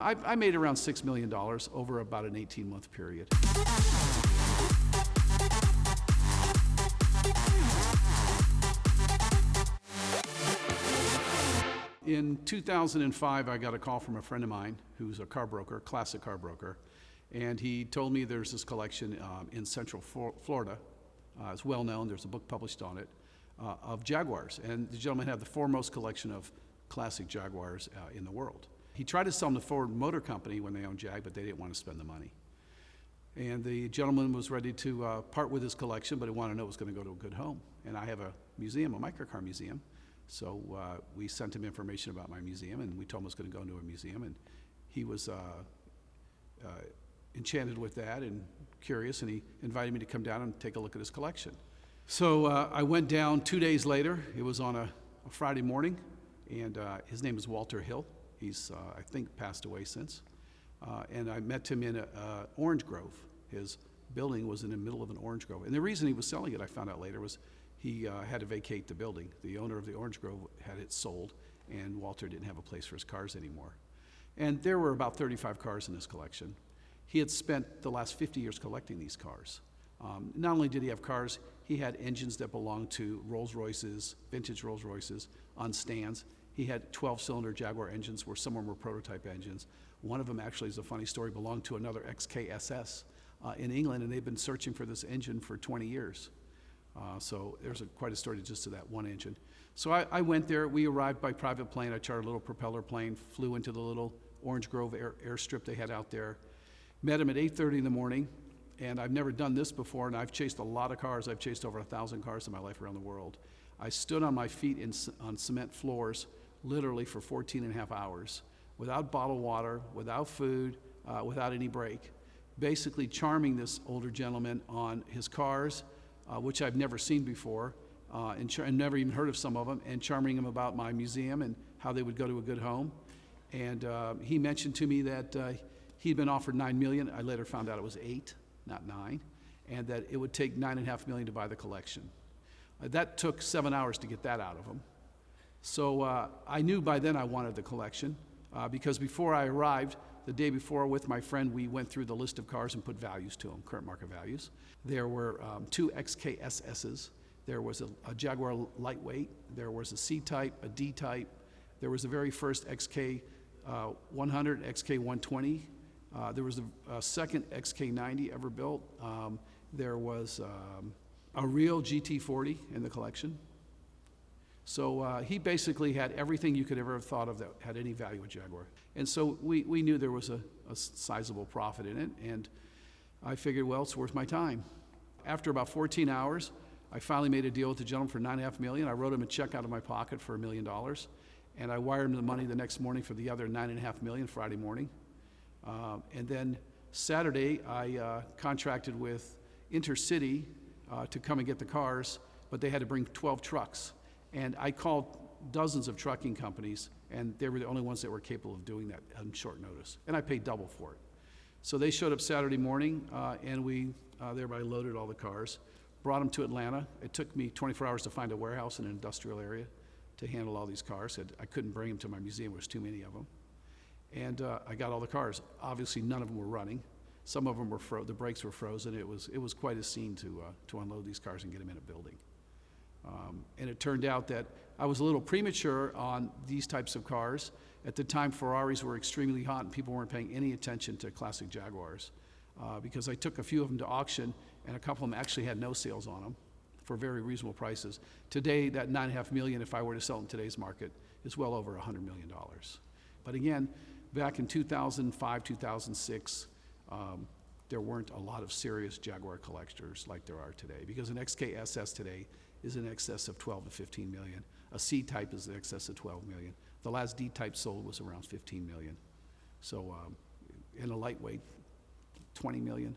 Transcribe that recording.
I made around $6 million over about an 18-month period. In 2005, I got a call from a friend of mine who's a car broker, classic car broker, and he told me there's this collection in Central Florida. It's well known, there's a book published on it, of Jaguars. And the gentleman had the foremost collection of classic Jaguars in the world. He tried to sell them to Ford Motor Company when they owned Jag, but they didn't want to spend the money. And the gentleman was ready to part with his collection, but he wanted to know it was going to go to a good home. And I have a museum, a microcar museum. So we sent him information about my museum, and we told him it was going to go into a museum. And he was enchanted with that and curious, and he invited me to come down and take a look at his collection. So I went down 2 days later. It was on a Friday morning, and his name is Walter Hill. He's, I think, passed away since. And I met him in an orange grove. His building was in the middle of an orange grove. And the reason he was selling it, I found out later, was he had to vacate the building. The owner of the orange grove had it sold, and Walter didn't have a place for his cars anymore. And there were about 35 cars in his collection. He had spent the last 50 years collecting these cars. Not only did he have cars, he had engines that belonged to Rolls Royces, vintage Rolls Royces, on stands. He had 12-cylinder Jaguar engines, where some of them were prototype engines. One of them, actually, is a funny story, belonged to another XKSS in England, and they've been searching for this engine for 20 years. So there's quite a story just to that one engine. So I went there. We arrived by private plane. I chartered a little propeller plane, flew into the little Orange Grove airstrip they had out there. Met him at 8:30 in the morning, and I've never done this before, and I've chased a lot of cars. I've chased over 1,000 cars in my life around the world. I stood on my feet on cement floors literally for 14 and a half hours, without bottled water, without food, without any break, basically charming this older gentleman on his cars, which I've never seen before, and never even heard of some of them, and charming him about my museum and how they would go to a good home. And he mentioned to me that he'd been offered $9 million. I later found out it was 8, not 9, and that it would take $9.5 million to buy the collection. That took 7 hours to get that out of him. So I knew by then I wanted the collection, because before I arrived, the day before with my friend, we went through the list of cars and put values to them, current market values. There were 2 XKSSs. There was a Jaguar lightweight. There was a C-type, a D-type. There was the very first XK 100, XK 120. There was a second XK90 ever built. There was a real GT40 in the collection. So he basically had everything you could ever have thought of that had any value with Jaguar. And so we knew there was a sizable profit in it, and I figured, well, it's worth my time. After about 14 hours, I finally made a deal with the gentleman for $9.5 million. I wrote him a check out of my pocket for $1 million, and I wired him the money the next morning for the other $9.5 million Friday morning. And then Saturday, I contracted with Intercity to come and get the cars, but they had to bring 12 trucks. And I called dozens of trucking companies, and they were the only ones that were capable of doing that on short notice. And I paid double for it. So they showed up Saturday morning, and we thereby loaded all the cars, brought them to Atlanta. It took me 24 hours to find a warehouse in an industrial area to handle all these cars. I couldn't bring them to my museum. There was too many of them. And I got all the cars. Obviously, none of them were running. Some of them were the brakes were frozen. It was quite a scene to unload these cars and get them in a building. And it turned out that I was a little premature on these types of cars. At the time, Ferraris were extremely hot, and people weren't paying any attention to classic Jaguars, because I took a few of them to auction, and a couple of them actually had no sales on them for very reasonable prices. Today, that $9.5 million, if I were to sell in today's market, is well over $100 million. But again, back in 2005, 2006, there weren't a lot of serious Jaguar collectors like there are today, because an XKSS today is in excess of 12 to 15 million. A C-type is in excess of 12 million. The last D-type sold was around 15 million. So in a lightweight, 20 million.